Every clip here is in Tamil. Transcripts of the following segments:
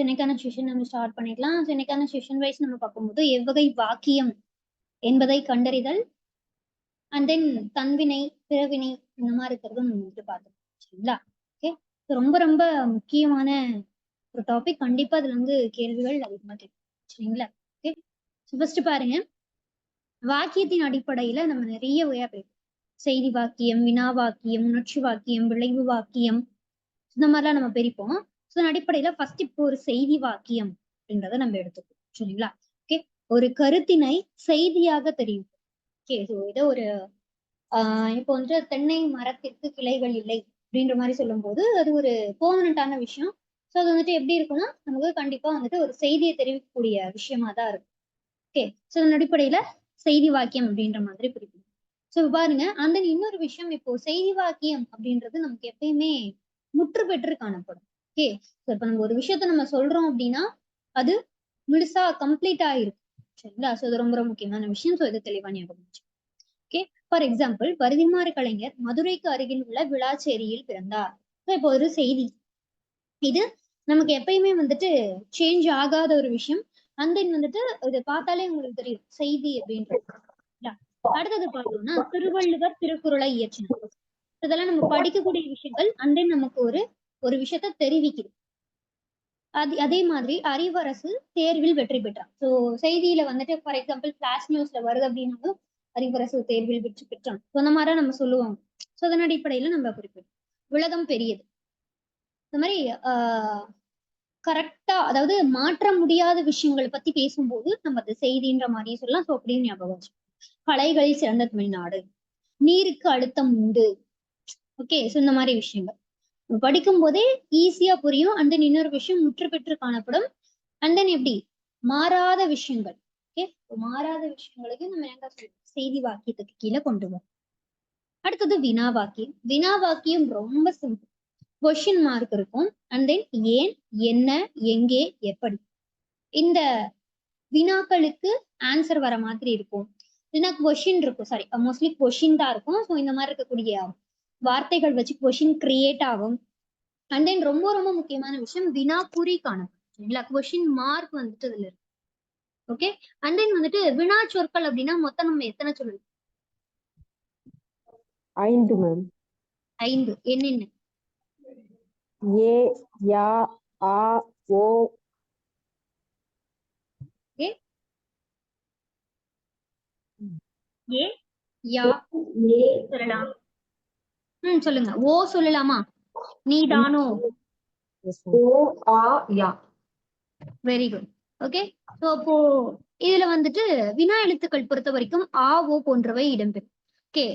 இன்னைக்கான செஷன் நம்ம ஸ்டார்ட் பண்ணிக்கலாம். இன்னைக்கான செஷன் வைஸ் நம்ம பார்க்கும்போது எவ்வகை வாக்கியம் என்பதை கண்டறிதல் அண்ட் தென் தன்வினை பிறவினை இந்த மாதிரி இருக்கிறது நம்ம வந்துட்டு பார்த்தோம். சரிங்களா? ஓகே, ரொம்ப ரொம்ப முக்கியமான ஒரு டாபிக். கண்டிப்பா அதுல வந்து கேள்விகள் அதிகமா கேட்கும். சரிங்களா? ஓகே, ஃபர்ஸ்ட் பாருங்க, வாக்கியத்தின் அடிப்படையில நம்ம நிறைய வகையா பிரிப்போம். செய்தி வாக்கியம், வினா வாக்கியம், உணர்ச்சி வாக்கியம், விளைவு வாக்கியம், இந்த மாதிரிலாம் நம்ம பிரிப்போம். ஸோ அடிப்படையில ஃபர்ஸ்ட் இப்போ ஒரு செய்தி வாக்கியம் அப்படின்றத நம்ம எடுத்துப்போம். சரிங்களா? ஓகே, ஒரு கருத்தினை செய்தியாக தெரியும். ஓகே, ஸோ இதை ஒரு இப்போ வந்து தென்னை மரத்திற்கு கிளைகள் இல்லை அப்படின்ற மாதிரி சொல்லும் போது அது ஒரு பெர்மனண்டான விஷயம். ஸோ அது வந்துட்டு எப்படி இருக்கும்னா நமக்கு கண்டிப்பா வந்துட்டு ஒரு செய்தியை தெரிவிக்கக்கூடிய விஷயமா தான் இருக்கும். ஓகே, ஸோ அதன் அடிப்படையில செய்தி வாக்கியம் அப்படின்ற மாதிரி பிரிக்கணும். ஸோ பாருங்க, அந்த இன்னொரு விஷயம், இப்போ செய்தி வாக்கியம் அப்படின்றது நமக்கு எப்பயுமே முற்று பெற்று காணப்படும். ஓகே, ஸோ இப்போ நம்ம ஒரு விஷயத்த நம்ம சொல்றோம் அப்படின்னா அது முழுசா கம்ப்ளீட் ஆயிருக்கும். சரிங்களா? ஸோ இது ரொம்ப ரொம்ப முக்கியமான விஷயம். ஸோ இது தெளிவா ஞாபகம். ஓகே, ஃபார் எக்ஸாம்பிள், பரிதிமாறு கலைஞர் மதுரைக்கு அருகில் உள்ள விளாச்சேரியில் பிறந்தார். ஸோ இப்போ ஒரு செய்தி, இது நமக்கு எப்பயுமே வந்துட்டு சேஞ்ச் ஆகாத ஒரு விஷயம். அண்ட் தென் வந்துட்டு இதை பார்த்தாலே உங்களுக்கு தெரியும் செய்தி அப்படின்றது. அடுத்தது பார்த்தோம்னா, திருவள்ளுவர் திருக்குறளை இயற்றினார். இதெல்லாம் நம்ம படிக்கக்கூடிய விஷயங்கள். அண்ட் தென் நமக்கு ஒரு விஷயத்த தெரிவிக்குது. அதே மாதிரி அறிவரசு தேர்வில் வெற்றி பெற்றார். ஸோ செய்தியில வந்துட்டு ஃபார் எக்ஸாம்பிள் ஃபிளாஷ் நியூஸ்ல வருது அப்படின்னாலும் அறிவரசு தேர்வில் வெற்றி பெற்றான், சொன்ன மாதிரி நம்ம சொல்லுவாங்க. ஸோ அதன் அடிப்படையில நம்ம குறிப்பிடும். உலகம் பெரியது, இந்த மாதிரி கரெக்டா, அதாவது மாற்ற முடியாத விஷயங்களை பத்தி பேசும்போது நம்ம அது செய்தின்ற மாதிரியே சொல்லலாம். ஸோ அப்படின்னு ஞாபகம் வச்சு. கலைகளில் சிறந்த தமிழ்நாடு, நீருக்கு அழுத்தம் உண்டு. ஓகே, ஸோ இந்த மாதிரி விஷயங்கள் படிக்கும் போதே ஈஸியா புரியும். அண்ட் தென் இன்னொரு விஷயம், முற்று பெற்று காணப்படும். அண்ட் தென் எப்படி மாறாத விஷயங்கள். ஓகே, மாறாத விஷயங்களையும் நம்ம என்ன செய்தி வாக்கியத்துக்கு கீழே கொண்டு வரோம். அடுத்தது வினா வாக்கியம். வினா வாக்கியம் ரொம்ப சிம்பிள். கொஸ்டின் மார்க் இருக்கும். அண்ட் தென் ஏன், என்ன, எங்கே, எப்படி, இந்த வினாக்களுக்கு ஆன்சர் வர மாதிரி இருக்கும். இல்லைன்னா கொஸ்டின் இருக்கும், சாரி மோஸ்ட்லி கொஸ்டின் தான் இருக்கும். ஸோ இந்த மாதிரி இருக்கக்கூடிய வார்த்தைகள் வச்சு கொஸ்டின் கிரியேட் ஆகும். அண்ட் தென் ரொம்ப ரொம்ப முக்கியமான விஷயம், வினாக்குறி காணும். சரிங்களா? கொஸ்டின் மார்க் வந்துட்டு இதுல இருக்கு. ஓகே, அண்ட் தென் வந்துட்டு வினா சொற்கள் அப்படின்னா மொத்தம் நம்ம எத்தனை சொல்லணும்? 5 மேம். 5. என்னென்ன? ஏ, யா, ஆ, ஓ. ஏ, ஏ, யா சொல்லலாம். சொல்லுங்க. ஓ சொல்லலாமா? நீதானோ? ஓ, ஆ, yeah. Very good. Okay, so அப்போ இதுல வந்துட்டு வினா எழுத்துக்கள் பொறுத்த வரைக்கும் ஆ, ஓ போன்றவை இடம்பெறும். ஓகே,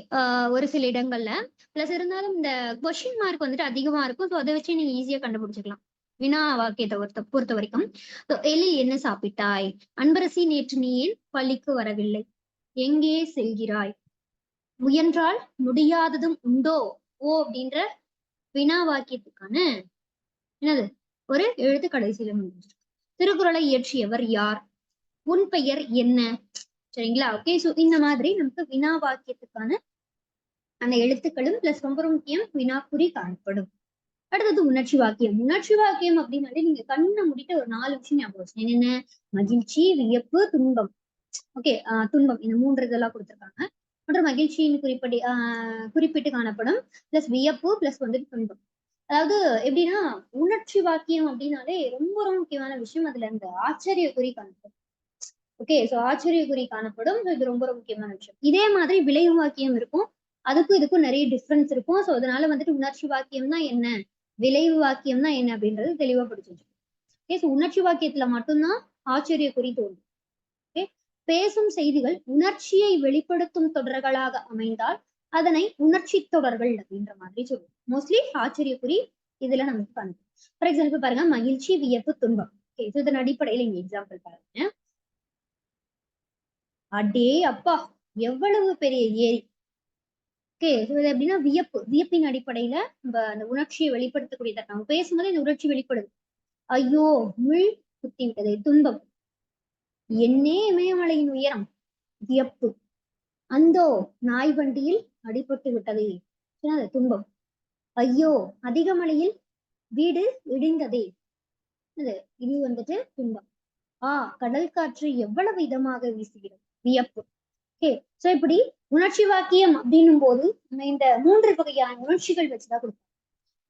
ஒரு சில இடங்கள்ல பிளஸ் இருந்தாலும் இந்த கொஸ்டின் மார்க் வந்துட்டு அதிகமா இருக்கும். ஸோ அதை வச்சு நீங்க ஈஸியா கண்டுபிடிச்சிக்கலாம் வினா வாக்கியத்தை பொறுத்த வரைக்கும். எழில் என்ன சாப்பிட்டாய்? அன்பரசி நேற்று நீ ஏன் பள்ளிக்கு வரவில்லை? எங்கே செல்கிறாய்? முயன்றால் முடியாததும் உண்டோ? ஓ அப்படின்ற வினா வாக்கியத்துக்கான என்னது ஒரு எழுத்து கடைசியில முடிஞ்சிருக்கு. திருக்குறளை இயற்றியவர் யார்? உன் பெயர் என்ன? சரிங்களா? ஓகே, ஸோ இந்த மாதிரி நமக்கு வினா வாக்கியத்துக்கான அந்த எழுத்துக்களும் பிளஸ் ரொம்ப முக்கியம் வினாக்குறி காணப்படும். அடுத்தது உணர்ச்சி வாக்கியம். உணர்ச்சி வாக்கியம் அப்படின்னாலே நீங்க கண்ணை முடிட்டு ஒரு 4 விஷயம் ஞாபகம் வச்சு. என்னென்ன? மகிழ்ச்சி, வியப்பு, துன்பம். ஓகே, துன்பம், இந்த 3 இதெல்லாம் கொடுத்துருக்காங்க. மற்றும் மகிழ்ச்சியின் குறிப்பிட்டு காணப்படும், பிளஸ் வியப்பு, பிளஸ் வந்துட்டு துன்பம். அதாவது எப்படின்னா, உணர்ச்சி வாக்கியம் அப்படின்னாலே ரொம்ப ரொம்ப முக்கியமான விஷயம். அதுல அந்த ஆச்சரிய குறி காணப்படும். ஓகே, ஸோ ஆச்சரிய குறி காணப்படும். இது ரொம்ப ரொம்ப முக்கியமான விஷயம். இதே மாதிரி விளைவு வாக்கியம் இருக்கும். அதுக்கும் இதுக்கும் நிறைய டிஃப்ரென்ஸ் இருக்கும். ஸோ அதனால வந்துட்டு உணர்ச்சி வாக்கியம்னா என்ன, விளைவு வாக்கியம்னா என்ன அப்படின்றது தெளிவா படிச்சு. ஓகே, ஸோ உணர்ச்சி வாக்கியத்துல மட்டும்தான் ஆச்சரிய குறி தோன்றும். ஓகே, பேசும் செய்திகள் உணர்ச்சியை வெளிப்படுத்தும் தொடர்களாக அமைந்தால் அதனை உணர்ச்சி தொடர்கள் அப்படின்ற மாதிரி சொல்லுவோம். மோஸ்ட்லி ஆச்சரிய குறி இதுல நமக்கு பண்ணும். ஃபார் எக்ஸாம்பிள் பாருங்க, மகிழ்ச்சி, வியப்பு, துன்பம். ஓகே, ஸோ இதன் அடிப்படையில இங்க எக்ஸாம்பிள் பாருங்க. அடே அப்பா, எவ்வளவு பெரிய ஏரி. ஓகே, இது எப்படின்னா வியப்பின் அடிப்படையில நம்ம அந்த உணர்ச்சியை வெளிப்படுத்தக்கூடிய நம்ம பேசும்போது இந்த உணர்ச்சி வெளிப்படுது. ஐயோ, முள் குத்தி விட்டது, துன்பம். என்னே இமயமலையின் உயரம், வியப்பு. அந்தோ நாய் வண்டியில் அடிபட்டு விட்டதே, துன்பம். ஐயோ, அதிக மழையில் வீடு இடிந்ததே, இது வந்துட்டு துன்பம். கடல் காற்று எவ்வளவு இதமாக வீசுகிறது, வியப்பு. ஓகே, சோ இப்படி உணர்ச்சி வாக்கியம் அப்படின்னும் போது நம்ம இந்த 3 வகையான உணர்ச்சிகள் வச்சுதான் கொடுப்போம்.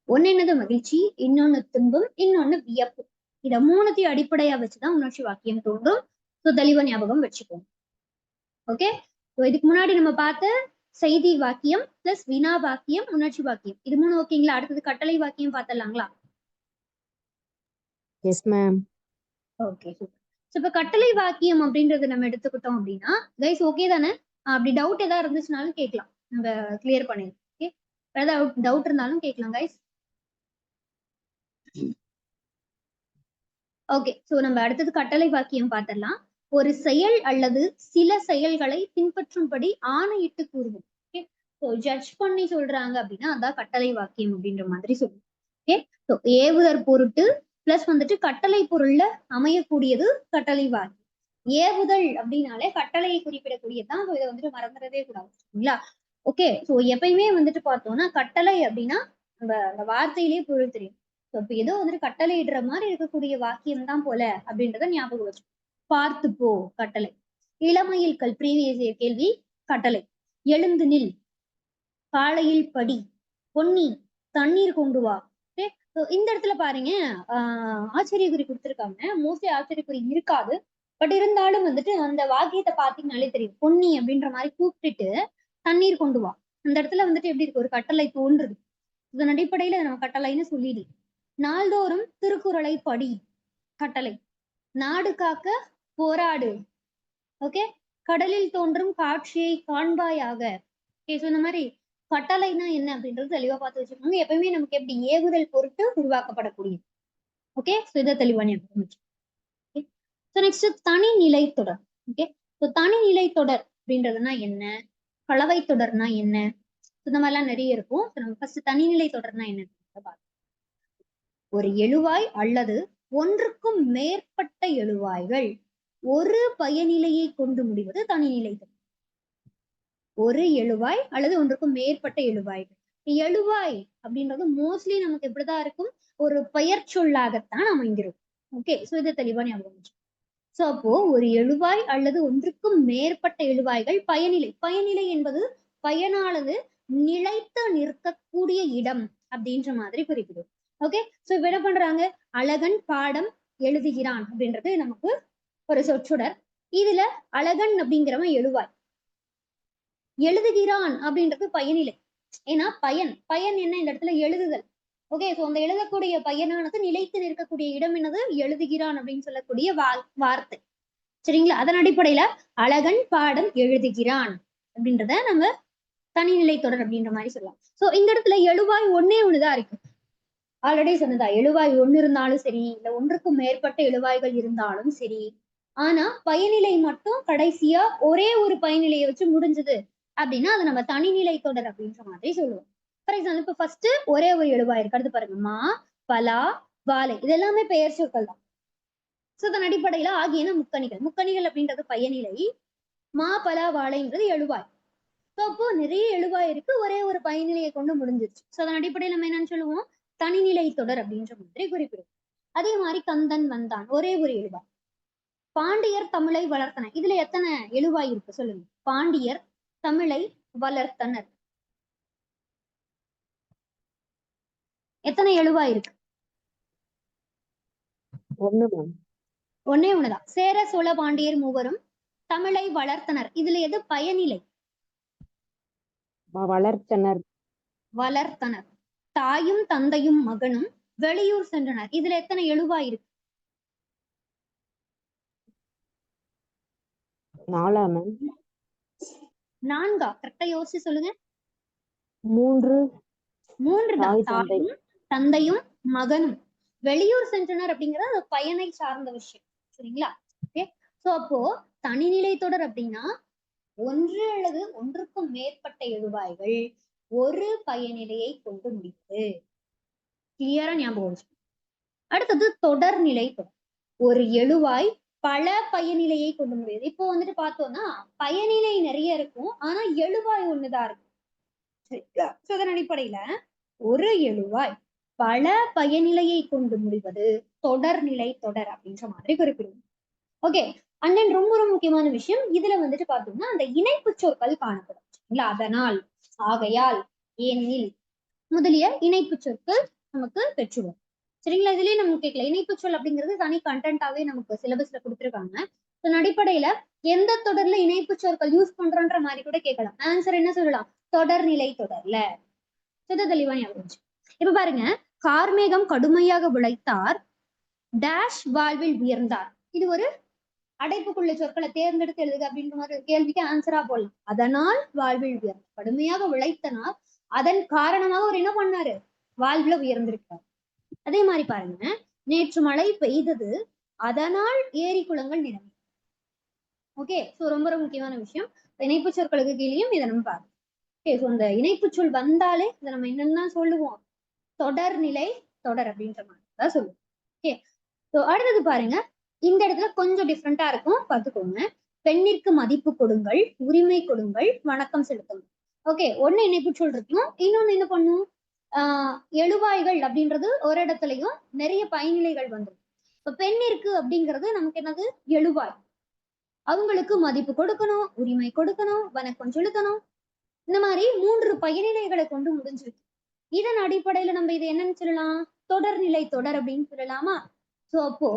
ஒண்ணு என்னது மகிழ்ச்சி, இன்னொன்னு துன்பம், இன்னொன்னு வியப்பு. இத 3த்தையும் அடிப்படையா வச்சுதான் உணர்ச்சி வாக்கியம் தோன்றும். சோ தெளிவா ஞாபகம் வச்சுக்கோங்க. ஓகே, சோ இதுக்கு முன்னாடி நம்ம பார்த்த செய்தி வாக்கியம் பிளஸ் வினா வாக்கியம், உணர்ச்சி வாக்கியம், இது 3 ஓகேங்களா? அடுத்தது கட்டளை வாக்கியம் பார்த்தலாங்களா? Yes ma'am. Okay, super. So இப்ப கட்டளை வாக்கியம் அப்படின்றத நம்ம எடுத்துக்கிட்டோம் அப்படின்னா கைஸ் ஓகே தானே? அப்படி டவுட் ஏதாவது இருந்துச்சுனாலும் கேட்கலாம், நம்ம கிளியர் பண்ணிடலாம். ஓகே, ஏதாவது டவுட் இருந்தாலும் கேட்கலாம் கைஸ். ஓகே, சோ நம்ம அடுத்தது கட்டளை வாக்கியம் பார்த்திடலாம். ஒரு செயல் அல்லது சில செயல்களை பின்பற்றும்படி ஆணையிட்டு கூறுவோம். ஓகே, சோ ஜட்ஜ் பண்ணி சொல்றாங்க அப்படின்னா அதான் கட்டளை வாக்கியம் அப்படின்ற மாதிரி சொல்லுவோம். ஓகே, சோ ஏவுதற் பொருட்டு பிளஸ் வந்துட்டு கட்டளை பொருள்ல அமையக்கூடியது கட்டளை வாக்கியம். ஏவுதல் அப்படின்னாலே கட்டளையை குறிப்பிடக்கூடியதான். இதை வந்துட்டு மறந்துடவே கூடாது, சரிங்களா? ஓகே, சோ எப்பயுமே வந்துட்டு பார்த்தோம்னா கட்டளை அப்படின்னா நம்ம அந்த வார்த்தையிலேயே பொருள் தெரியும். இப்ப ஏதோ வந்துட்டு கட்டளை இடுற மாதிரி இருக்கக்கூடிய வாக்கியம் தான் போல அப்படின்றத ஞாபகம் வச்சு. பார்த்து போ கட்டளை. இளமையில் ப்ரீவியஸ் கேள்வி கட்டளை. எழுந்து நில், காலையில் படி, பொன்னி தண்ணீர் கொண்டு வா. இந்த இடத்துல பாருங்க, ஆச்சரியக்குறி கொடுத்துருக்காங்க. மோஸ்ட்லி ஆச்சரியக்குறி இருக்காது, பட் இருந்தாலும் வந்துட்டு அந்த வாக்கியத்தை பாத்தீங்கன்னாலே தெரியும். பொன்னி அப்படின்ற மாதிரி கூப்பிட்டுட்டு தண்ணீர் கொண்டு வா. அந்த இடத்துல வந்துட்டு எப்படி இருக்கு, ஒரு கட்டளை தோன்றுது. இதன் அடிப்படையில நம்ம கட்டளைன்னு சொல்லிடு. நாள்தோறும் திருக்குறளை படி, கட்டளை. நாடு காக்க போராடு. ஓகே, கடலில் தோன்றும் காட்சியை காண்பாயாக. ஓகே, சோ இந்த மாதிரி கட்டளைனா என்ன அப்படின்றது தெளிவா பார்த்து வச்சுக்கோங்க. எப்பயுமே நமக்கு எப்படி ஏவுதல் பொருட்டு உருவாக்கப்படக்கூடியது. ஓகே, சோ இதை தெளிவா ஞாபகம் வச்சுக்கோங்க. சோ நெக்ஸ்ட் தனிநிலை தொடர். ஓகே, சோ தனிநிலை தொடர் அப்படின்றதுனா என்ன, கலவை தொடர்னா என்ன, இந்த மாதிரிலாம் நிறைய இருக்கும். நம்ம ஃபர்ஸ்ட் தனிநிலை தொடர்னா என்னன்னு பார்க்கலாம். ஒரு எழுவாய் அல்லது ஒன்றுக்கும் மேற்பட்ட எழுவாய்கள் ஒரு பயனிலையை கொண்டு முடிவது தனிநிலை தொடர். ஒரு எழுவாய் அல்லது ஒன்றுக்கும் மேற்பட்ட எழுவாய்கள். எழுவாய் அப்படின்றது மோஸ்ட்லி நமக்கு எப்படிதான் இருக்கும், ஒரு பெயர் சொல்லாகத்தான் அமைந்திருக்கும். ஓகே, சோ இதை தெளிவா ஞாபகம். சோ அப்போ ஒரு எழுவாய் அல்லது ஒன்றுக்கும் மேற்பட்ட எழுவாய்கள் பயனிலை. பயனிலை என்பது பயனானது நிலைத்து நிற்கக்கூடிய இடம் அப்படின்ற மாதிரி குறிப்பிடும். ஓகே, சோ இப்ப என்ன பண்றாங்க, அழகன் பாடம் எழுதுகிறான் அப்படின்றது நமக்கு ஒரு சொற்றொடர். இதுல அழகன் அப்படிங்கிறவன் எழுவாய், எழுதுகிறான் அப்படின்றது பயனிலை. ஏன்னா பயன் என்ன, இந்த இடத்துல எழுதுதல். ஓகே, சோ அந்த எழுதக்கூடிய பையனானது நிலைத்து நிற்கக்கூடிய இடம் என்னது, எழுதுகிறான் அப்படின்னு சொல்லக்கூடிய வார்த்தை, சரிங்களா? அதன் அடிப்படையில அழகன் பாடம் எழுதுகிறான் அப்படின்றத நம்ம தனிநிலை தொடர் அப்படின்ற மாதிரி சொல்லலாம். சோ இந்த இடத்துல எழுவாய் ஒண்ணுதான் இருக்கு. ஆல்ரெடி சொன்னதா, எழுவாய் ஒண்ணு இருந்தாலும் சரி, இல்ல ஒன்றுக்கும் மேற்பட்ட எழுவாய்கள் இருந்தாலும் சரி, ஆனா பயனிலை மட்டும் கடைசியா ஒரே ஒரு பயனிலையை வச்சு முடிஞ்சது அப்படின்னா அதை நம்ம தனிநிலை தொடர் அப்படின்ற மாதிரி சொல்லுவோம். ஃபார் எக்ஸாம்பிள் இப்ப ஃபர்ஸ்ட் ஒரே ஒரு எழுவாய் இருக்கு, அடுத்து பாருங்க மா, பலா, வாழை, இது எல்லாமே பெயர் சொற்கள் தான். சோ அதன் அடிப்படையில ஆகியன முக்கணிகள். முக்கணிகள் அப்படின்றது பயனிலை, மா, பலா, வாழைன்றது எழுவாய். சோ அப்போ நிறைய எழுவாய் இருக்கு, ஒரே ஒரு பயனிலையை கொண்டு முடிஞ்சிருச்சு. சோ அதன் அடிப்படையில நம்ம என்னன்னு சொல்லுவோம், தனிநிலை தொடர் அப்படின்ற மாதிரி குறிப்பிடும். அதே மாதிரி கந்தன் வந்தான், ஒரே ஒரு எழுவாய். பாண்டியர் தமிழை வளர்த்தனர், இதுல எத்தனை எழுவாய் இருக்கு சொல்லுங்க. பாண்டியர் தமிழை வளர்த்தனர், எத்தனை எழுவாய் இருக்கு? ஒன்னே ஒண்ணுதான். சேர சோழ பாண்டியர் மூவரும் தமிழை வளர்த்தனர், இதுல எது பயனிலை? வளர்த்தனர். வளர்த்தனர். தாயும் தந்தையும் மகனும் வெளியூர் சென்றனர், இதுல எத்தனை எழுவாய் இருக்கு? 4. கரெக்டா யோசிச்சு சொல்லுங்க. 3 தான். தாயும் தந்தையும் மகனும் வெளியூர் சென்றனர் அப்படிங்கிறது அது பயனை சார்ந்த விஷயம், சரிங்களா? ஓகே, சோ அப்போ தனிநிலை தொடர் அப்படின்னா ஒன்று அல்லது ஒன்றுக்கும் மேற்பட்ட எழுவாய்கள் ஒரு பயனிலையை கொண்டு முடியுது. கிளியரா ஞாபகம் வச்சு. அடுத்தது தொடர்நிலை தொடர். ஒரு எழுவாய் பல பயனிலையை கொண்டு முடியுது. இப்போ வந்துட்டு பார்த்தோம்னா பயனிலை நிறைய இருக்கும், ஆனா எழுவாய் ஒண்ணுதான் இருக்கும். அதன் அடிப்படையில ஒரு எழுவாய் பல பயனிலையை கொண்டு முடிவது தொடர்நிலை தொடர் அப்படின்ற மாதிரி குறிப்பிடுவோம். ஓகே. அண்ட் தென் ரொம்ப ரொம்ப முக்கியமான விஷயம் இதுல வந்துட்டு பார்த்தோம்னா அந்த இணைப்பு சொற்கள் காணப்படும் சரிங்களா. அதனால், ஆகையால், ஏனெனில் முதலிய இணைப்பு சொற்கள் நமக்கு பெற்றுவோம் சரிங்களா. இதுலயே நமக்கு கேட்கல, இணைப்பு சொல் அப்படிங்கிறது தனி கண்டென்ட்டாவே நமக்கு சிலபஸ்ல கொடுத்துருக்காங்க. இதன் அடிப்படையில எந்த தொடர்ல இணைப்பு சொற்கள் யூஸ் பண்றோன்ற மாதிரி கூட கேட்கலாம். ஆன்சர் என்ன சொல்லலாம்? தொடர்நிலை தொடர்ல. தெளிவா ஞாபகம். இப்ப பாருங்க, கார்மேகம் கடுமையாக விளைத்தார், டேஷ் வாழ்வில் உயர்ந்தார். இது ஒரு அடைப்புக்குள்ள சொற்களை தேர்ந்தெடுத்து எழுதுக அப்படின்ற மாதிரி ஒரு கேள்விக்கு ஆன்சரா போடலாம். அதனால் வாழ்வில் உயர்ந்தார், கடுமையாக விளைத்தனார், அதன் காரணமாக அவர் என்ன பண்ணாரு? வாழ்வுல உயர்ந்திருக்கார். அதே மாதிரி பாருங்க, நேற்று மழை பெய்தது, அதனால் ஏரி குளங்கள் நிரம்பி. ஓகே. சோ ரொம்ப ரொம்ப முக்கியமான விஷயம். இணைப்பு சொற்களுக்கு கீழேயும் இதை நம்ம பார்க்கணும். ஓகே. சோ இந்த இணைப்பு சொல் வந்தாலே இதை நம்ம என்னன்னா சொல்லுவோம்? தொடர்நிலை தொடர் அப்படின்ற மாதிரி தான் சொல்லுவோம். ஓகே. சோ அடுத்தது பாருங்க, இந்த இடத்துல கொஞ்சம் டிஃப்ரெண்டா இருக்கும், பார்த்துக்கோங்க. பெண்ணிற்கு மதிப்பு கொடுங்கள், உரிமை கொடுங்கள், வணக்கம் செலுத்துங்கள். ஓகே. ஒண்ணு இணைப்பு சொல் இருக்கும், இன்னொன்னு என்ன பண்ணும்? எழுவாய்கள் அப்படின்றது ஒரு இடத்துலயும் நிறைய பயனிலைகள் வந்துடும். இப்ப பெண்ணிற்கு அப்படிங்கிறது நமக்கு என்னது? எழுவாய். அவங்களுக்கு மதிப்பு கொடுக்கணும், உரிமை கொடுக்கணும், வணக்கம் செலுத்தணும். இந்த மாதிரி 3 பயனிலைகளை கொண்டு முடிஞ்சிருக்கு. இதன் அடிப்படையில நம்ம இது என்னன்னு சொல்லலாம்? தொடர்நிலை தொடர் அப்படின்னு சொல்லலாமா? சோ அப்போ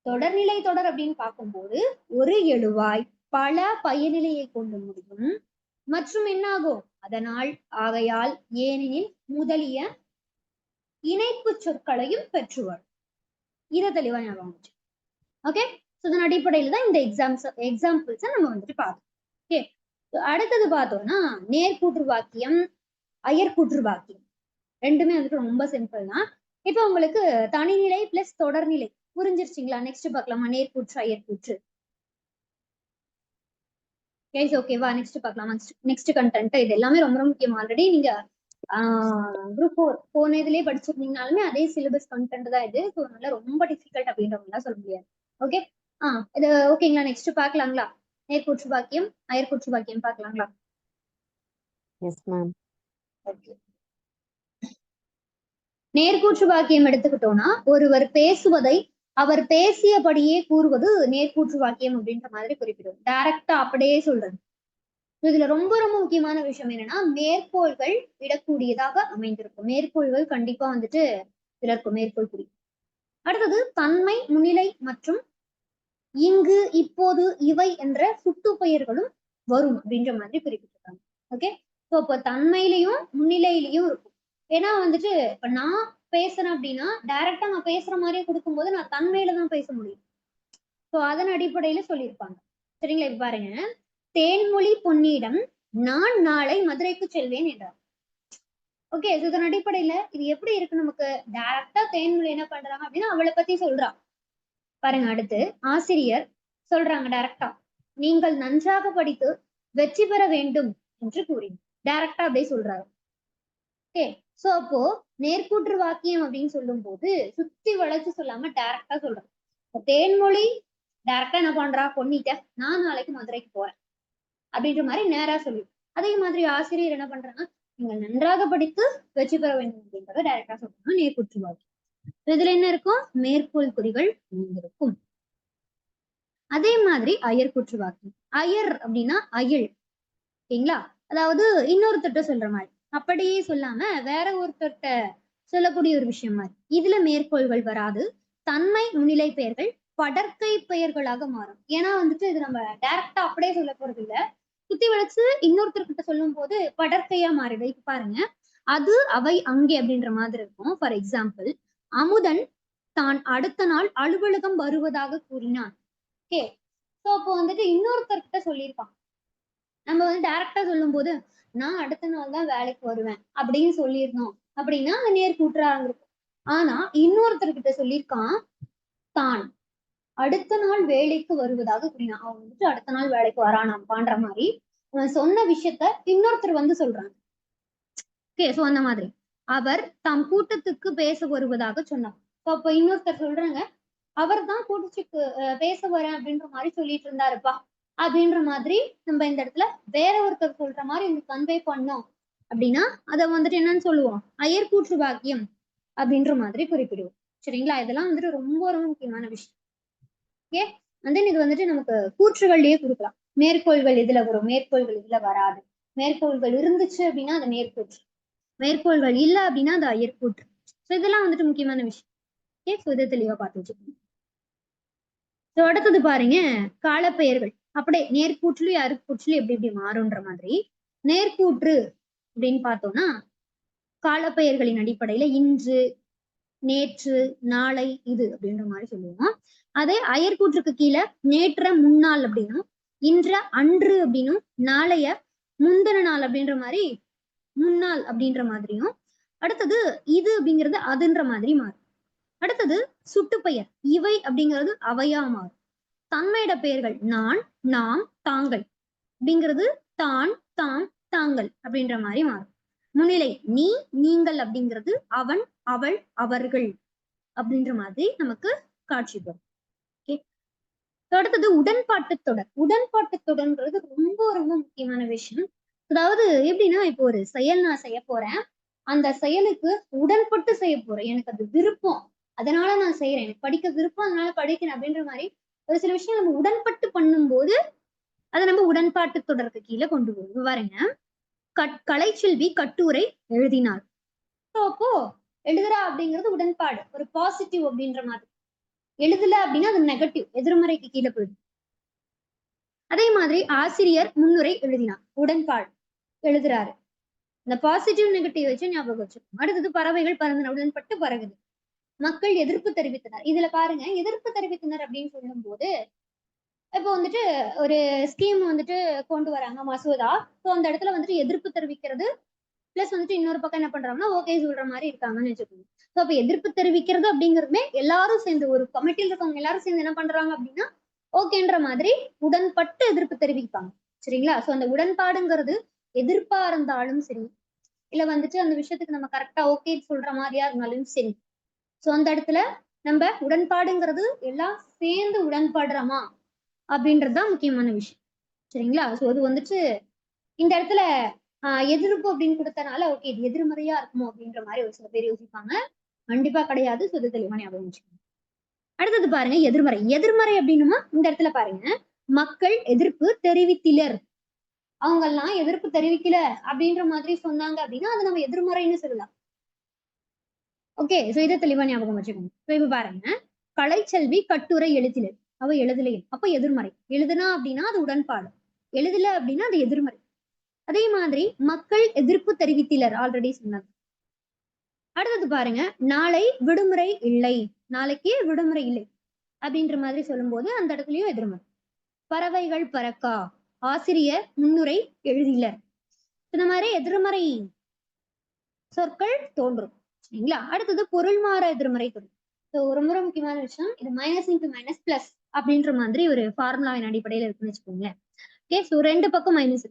தொடர்நிலை தொடர் அப்படின்னு பார்க்கும்போது ஒரு எழுவாய் பல பயனிலையை கொண்டு முடியும். மற்றும் என்ன ஆகும்? அதனால், ஆகையால், ஏனெனில் முதலிய இணைப்பு சொற்களையும் பெற்றுவார். இதை தெளிவா ஞாபகம். ஓகே. இதன் அடிப்படையில தான் இந்த எக்ஸாம்பிள்ஸை நம்ம வந்துட்டு பார்த்தோம். ஓகே. அடுத்தது பார்த்தோம்னா நேர்கூற்று வாக்கியம், அயர்கூற்று வாக்கியம். ரெண்டுமே வந்துட்டு ரொம்ப சிம்பிள் தான். இப்ப உங்களுக்கு தனிநிலை பிளஸ் தொடர்நிலை புரிஞ்சிருச்சுங்களா? நெக்ஸ்ட் பார்க்கலாமா? நேர்கூற்று, அயர்கூற்று. கைஸ் ஓகேவா? நெக்ஸ்ட் பார்க்கலாமா? நெக்ஸ்ட் கண்டென்ட் இது எல்லாமே ரொம்ப ரொம்ப முக்கியம். ஆல்ரெடி நீங்க குரூப் 4 போன இதுலயே படிச்சிருந்தீங்கனாலுமே அதே சிலபஸ் கண்டென்ட் தான் இது. ஸோ அதனால ரொம்ப டிஃபிகல்ட் அப்படின்றவங்களாம் சொல்ல முடியாது. ஓகே. இது ஓகேங்களா? நெக்ஸ்ட் பார்க்கலாங்களா? நேர்கூற்று வாக்கியம், அயர்கூற்று வாக்கியம் பார்க்கலாங்களா? Yes ma'am. ஓகே. நேர்கூற்று வாக்கியம் எடுத்துக்கிட்டோம்னா ஒருவர் பேசுவதை அவர் பேசியபடியே கூறுவது நேர்கூற்று வாக்கியம் அப்படின்ற மாதிரி குறிப்பிடும். டைரக்டா அப்படியே சொல்றது. இதுல ரொம்ப ரொம்ப முக்கியமான விஷயம் என்னன்னா மேற்கோள்கள் இடக்கூடியதாக அமைந்திருக்கும். மேற்கோள்கள் கண்டிப்பா வந்துட்டு இதுல இருக்கும், மேற்கோள் குறி. அடுத்தது தன்மை, முன்னிலை மற்றும் இங்கு, இப்போது, இவை என்ற சுட்டு பெயர்களும் வரும் அப்படின்ற மாதிரி குறிப்பிட்டிருக்காங்க. ஓகே. ஸோ இப்போ தன்மையிலையும் முன்னிலையிலையும் இருக்கும். ஏன்னா வந்துட்டு இப்ப நான் பேசுறேன் அப்படின்னா டைரக்டா நான் பேசுற மாதிரியே கொடுக்கும்போது நான் தன்மையில தான் பேச முடியும். ஸோ அதன் அடிப்படையில சொல்லியிருப்பாங்க. சரிங்களா? இப்ப பாருங்க, தேன்மொழி பொன்னியிடம் நான் நாளை மதுரைக்கு செல்வேன் என்றார். ஓகே. இதன் அடிப்படையில இது எப்படி இருக்கு? நமக்கு டைரக்டா தேன்மொழி என்ன பண்றாங்க அப்படின்னா அவளை பத்தி சொல்றா. பாருங்க, அடுத்து ஆசிரியர் சொல்றாங்க டைரக்டா, நீங்கள் நன்றாக படித்து வெற்றி பெற வேண்டும் என்று கூறினார். டைரக்டா அப்படியே சொல்றாரு. ஓகே. சோ அப்போ நேர்கூற்று வாக்கியம் அப்படின்னு சொல்லும் போது சுத்தி வளைச்சு சொல்லாம டைரக்டா சொல்றேன். தேன்மொழி டைரக்டா என்ன பண்றா? பொன்னிட்ட நான் நாளைக்கு மதுரைக்கு போறேன் அப்படின்ற மாதிரி நேரா சொல்லி. அதே மாதிரி ஆசிரியர் என்ன பண்றாங்க? நீங்கள் நன்றாக படித்து வெற்றி பெற வேண்டும் அப்படின்றத டைரக்டா சொல்றாங்க. நேர்கூற்று வாக்கியம். இதுல என்ன இருக்கும்? மேற்கோள் குறிகள் இருக்கும். அதே மாதிரி அயர்கூற்று வாக்கியம். அயர் அப்படின்னா அயல். ஓகேங்களா? அதாவது இன்னொருத்தட்ட சொல்ற மாதிரி, அப்படியே சொல்லாம வேற ஒருத்தர்கிட்ட சொல்லக்கூடிய ஒரு விஷயம் மாதிரி. இதுல மேற்கோள்கள் வராது. தன்மை, முன்னிலை பெயர்கள் படற்கை பெயர்களாக மாறும். ஏன்னா வந்துட்டு இது நம்ம டைரக்டா அப்படியே சொல்ல போறது இல்ல, சுத்தி வளைச்சு இன்னொருத்தர்கிட்ட சொல்லும் போது படற்கையா மாறிடும். இப்ப பாருங்க, அது, அவை, அங்கே அப்படின்ற மாதிரி இருக்கும். ஃபார் எக்ஸாம்பிள், அமுதன் தான் அடுத்த நாள் அலுவலகம் வருவதாக கூறினான். ஓகே. சோ அப்போ வந்துட்டு இன்னொருத்தர்கிட்ட சொல்லியிருப்பான். நம்ம வந்து டைரக்டா சொல்லும் போது நான் அடுத்த நாள் தான் வேலைக்கு வருவேன் அப்படின்னு சொல்லியிருந்தோம் அப்படின்னா அந்த நேர்கூற்றா இருக்கும். ஆனா இன்னொருத்தர்கிட்ட சொல்லியிருக்கான், தான் அடுத்த நாள் வேலைக்கு வருவதாக கூறினான். அவன் வந்துட்டு அடுத்த நாள் வேலைக்கு வரானாம்பான்ற மாதிரி அவன் சொன்ன விஷயத்த இன்னொருத்தர் வந்து சொல்றாங்க. ஓகே. சோ அந்த மாதிரி அவர் தாம் கூட்டத்துக்கு பேச வருவதாக சொன்னார். அப்ப இன்னொருத்தர் சொல்றாங்க, அவர் தான் கூட்டத்துக்கு பேச வரேன் அப்படின்ற மாதிரி சொல்லிட்டு இருந்தாருப்பா அப்படின்ற மாதிரி நம்ம இந்த இடத்துல வேற ஒருத்தர் சொல்ற மாதிரி இந்த கன்வே பண்ணோம் அப்படின்னா அதை வந்துட்டு என்னன்னு சொல்லுவோம்? அயர்கூற்று வாக்கியம் அப்படின்ற மாதிரி குறிப்பிடுவோம். சரிங்களா? இதெல்லாம் வந்துட்டு ரொம்ப ரொம்ப முக்கியமான விஷயம். ஓகே. அண்ட் தென் இது வந்துட்டு நமக்கு கூற்றுகள்லயே கொடுக்கலாம். மேற்கோள்கள் இதுல வரும், மேற்கோள்கள் இதுல வராது. மேற்கோள்கள் இருந்துச்சு அப்படின்னா அது நேர்கூற்று, மேற்கோள்கள் இல்ல அப்படின்னா அது அயற்கூற்று. ஸோ இதெல்லாம் வந்துட்டு முக்கியமான விஷயம். ஓகே. ஸோ இதை தெளிவா பார்த்து வச்சுக்கோங்க. ஸோ அடுத்தது பாருங்க, காலப்பெயர்கள் அப்படியே நேர்கூற்றுலயும் அருக்கூற்றுலயும் எப்படி எப்படி மாறும்ன்ற மாதிரி. நேர்கூற்று அப்படின்னு பார்த்தோம்னா காலப்பெயர்களின் அடிப்படையில இன்று, நேற்று, நாளை, இது அப்படின்ற மாதிரி சொல்லுவோம். அதே அயற்கூற்றுக்கு கீழே நேற்ற முன்னாள் அப்படின்னும், இன்ற அன்று அப்படின்னும், நாளைய முந்தின நாள் அப்படின்ற மாதிரி முன்னாள் அப்படின்ற மாதிரியும், அடுத்தது இது அப்படிங்கிறது அதுன்ற மாதிரி மாறும். அடுத்தது சுட்டுப்பெயர் இவை அப்படிங்கிறது அவையா மாறும். தன்மையிட பெயர்கள் நான், நாம், தாங்கள் அப்படிங்கிறது தான், தாம், தாங்கள் அப்படின்ற மாதிரி மாறும். முன்னிலை நீ, நீங்கள் அப்படிங்கிறது அவன், அவள், அவர்கள் அப்படின்ற மாதிரி நமக்கு காட்சி தரும். ஓகே. அடுத்தது உடன்பாட்டு தொடர். உடன்பாட்டு தொடர்ங்கிறது ரொம்ப ரொம்ப முக்கியமான விஷயம். அதாவது எப்படின்னா, இப்போ ஒரு செயல் நான் செய்ய போறேன், அந்த செயலுக்கு உடன்பட்டு செய்ய போறேன், எனக்கு அது விருப்பம், அதனால நான் செய்யறேன், எனக்கு படிக்க விருப்பம் அதனால படிக்கிறேன் அப்படின்ற மாதிரி ஒரு சில விஷயம் நம்ம உடன்பட்டு பண்ணும்போது அதை நம்ம உடன்பாட்டு தொடருக்கு கீழே கொண்டு வருவோம். பாருங்க, கலைச்செல்வி கட்டுரை எழுதினார். அப்போ எழுதுறா அப்படிங்கிறது உடன்பாடு, ஒரு பாசிட்டிவ் அப்படின்ற மாதிரி. எழுதல அப்படின்னா அது நெகட்டிவ், எதிர்மறைக்கு கீழே போயிடும். அதே மாதிரி ஆசிரியர் முன்னுரை எழுதினார், உடன்பாடு, எழுதுறாரு. இந்த பாசிட்டிவ் நெகட்டிவ் வச்சு ஞாபகம் வச்சுக்கணும். அடுத்தது பறவைகள் பறந்தன, உடன்பட்டு பறகுது. மக்கள் எதிர்ப்பு தெரிவித்தனர். இதுல பாருங்க, எதிர்ப்பு தெரிவித்தனர் அப்படின்னு சொல்லும் போது இப்போ வந்துட்டு ஒரு ஸ்கீம் வந்துட்டு கொண்டு வராங்க, மசோதா. ஸோ அந்த இடத்துல வந்துட்டு எதிர்ப்பு தெரிவிக்கிறது பிளஸ் வந்துட்டு இன்னொரு பக்கம் என்ன பண்றாங்கன்னா ஓகே சொல்ற மாதிரி இருக்காங்கன்னு வச்சுக்கோங்க. ஸோ அப்ப எதிர்ப்பு தெரிவிக்கிறது அப்படிங்கிறதுமே எல்லாரும் சேர்ந்து, ஒரு கமிட்டியில் இருக்கவங்க எல்லாரும் சேர்ந்து என்ன பண்றாங்க அப்படின்னா ஓகேன்ற மாதிரி உடன்பட்டு எதிர்ப்பு தெரிவிப்பாங்க. சரிங்களா? ஸோ அந்த உடன்பாடுங்கிறது எதிர்ப்பா இருந்தாலும் சரி, இல்ல வந்துட்டு அந்த விஷயத்துக்கு நம்ம கரெக்டா ஓகே சொல்ற மாதிரியா இருந்தாலும் சரி, ஸோ அந்த இடத்துல நம்ம உடன்பாடுங்கிறது எல்லாம் சேர்ந்து உடன்படுறோமா அப்படின்றதுதான் முக்கியமான விஷயம். சரிங்களா? ஸோ அது வந்துட்டு இந்த இடத்துல எதிர்ப்பு அப்படின்னு கொடுத்தனால ஓகே இது எதிர்மறையா இருக்குமோ அப்படின்ற மாதிரி ஒரு சில பேர் யோசிப்பாங்க. கண்டிப்பா கிடையாது. ஸோ இது தெளிவா ஞாபகம் வச்சுக்கோங்க. அடுத்தது பாருங்க, எதிர்மறை. எதிர்மறை அப்படின்னுமா இந்த இடத்துல பாருங்க, மக்கள் எதிர்ப்பு தெரிவித்திலர், அவங்க எல்லாம் எதிர்ப்பு தெரிவிக்கல அப்படின்ற மாதிரி சொன்னாங்க அப்படின்னா அது நம்ம எதிர்மறைன்னு சொல்லலாம். ஓகே. ஸோ இதை தெளிவா ஞாபகம் வச்சுக்கோங்க. ஸோ இப்ப பாருங்க, கலைச்செல்வி கட்டுரை எழுதினர், அவ எழுதலையே, அப்ப எதிர்மறை. எழுதுனா அப்படின்னா அது உடன்பாடு, எழுதல அப்படின்னா அது எதிர்மறை. அதே மாதிரி மக்கள் எதிர்ப்பு தெரிவித்திலர், ஆல்ரெடி சொன்னாங்க. அடுத்தது பாருங்க, நாளை விடுமுறை இல்லை, நாளைக்கு விடுமுறை இல்லை அப்படின்ற மாதிரி சொல்லும் போது அந்த இடத்துலயும் எதிர்மறை. பறவைகள் பறக்கா, ஆசிரியர் முன்னுரை எழுதிலர், இந்த மாதிரி எதிர்மறை சொற்கள் தோன்றும். சரிங்களா? அடுத்தது பொருள் மாற எதிர்மறை தொடர். ஸோ ரொம்ப முக்கியமான விஷயம், இது மைனஸ் இன்டு மைனஸ் பிளஸ் அப்படின்ற மாதிரி ஒரு ஃபார்முலாவின் அடிப்படையில் இருக்குன்னு வச்சுக்கோங்களேன். ஓகே. ஸோ ரெண்டு பக்கம் மைனஸ்.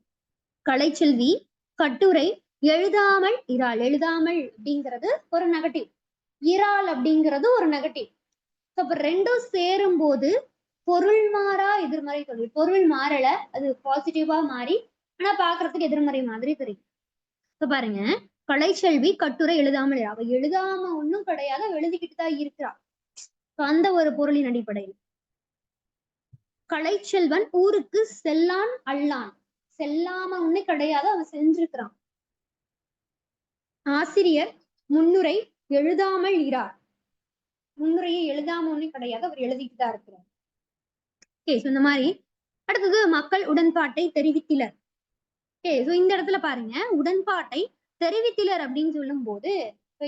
கலைச்செல்வி கட்டுரை எழுதாமல் இராள், எழுதாமல் அப்படிங்கிறது ஒரு நெகட்டிவ், இராள் அப்படிங்கிறது ஒரு நெகட்டிவ். அப்ப ரெண்டும் சேரும் போது பொருள் மாறா எதிர்மறை தொழில், பொருள் மாறல, அது பாசிட்டிவா மாறி ஆனா பாக்குறதுக்கு எதிர்மறை மாதிரி தெரியும். இப்ப பாருங்க, கலைச்செல்வி கட்டுரை எழுதாமல், அவ எழுதாம ஒண்ணும் கிடையாது, எழுதிக்கிட்டு தான் இருக்கிறா. அந்த ஒரு பொருளின் அடிப்படையில். கலைச்செல்வன் ஊருக்கு செல்லான் அல்லான், செல்லாம ஒண்ணு கிடையாது, அவன் செஞ்சிருக்கிறான். ஆசிரியர் முன்னுரை எழுதாமல் இரார், முன்னுரையை எழுதாம ஒண்ணு கிடையாது, அவர் எழுதிட்டு தான் இருக்கிறார். இந்த மாதிரி. அடுத்தது மக்கள் உடன்பாட்டை தெரிவித்திலர். இந்த இடத்துல பாருங்க, உடன்பாட்டை தெரிவித்திலர் அப்படின்னு சொல்லும் போது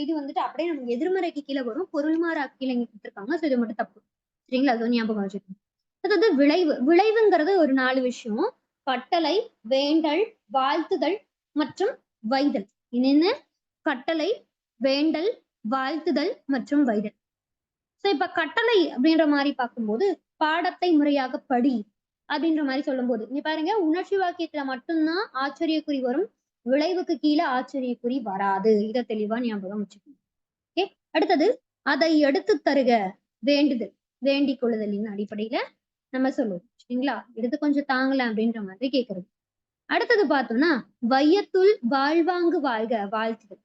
இது வந்துட்டு அப்படியே நமக்கு எதிர்மறைக்கு கீழே வரும், பொருள்மாறா கீழே கொடுத்துருக்காங்க. ஸோ இது மட்டும் தப்பு. சரிங்களா? அது ஞாபகம் வச்சுக்கணும். அதாவது விளைவு. விளைவுங்கிறது ஒரு 4 விஷயம்: கட்டளை, வேண்டல், வாழ்த்துதல் மற்றும் வைதல். என்னென்ன? கட்டளை, வேண்டல், வாழ்த்துதல் மற்றும் வைதல். சோ இப்ப கட்டளை அப்படின்ற மாதிரி பார்க்கும்போது பாடத்தை முறையாக படி அப்படின்ற மாதிரி சொல்லும் போது நீ பாருங்க, உணர்ச்சி வாக்கியத்துல மட்டும்தான் ஆச்சரியக்குறி வரும், விளைவுக்கு கீழே ஆச்சரியக்குறி வராது. இதை தெளிவா ஞாபகம் வச்சுக்கணும். ஓகே. அடுத்தது அதை எடுத்து தருக, வேண்டுதல், வேண்டிக் கொள்ளுதலின் அடிப்படையில நம்ம சொல்லுவோம். சரிங்களா? எடுத்து கொஞ்சம் தாங்கல அப்படின்ற மாதிரி கேட்கறது. அடுத்தது பார்த்தோம்னா வையத்துள் வாழ்வாங்கு வாழ்க, வாழ்த்துதல்.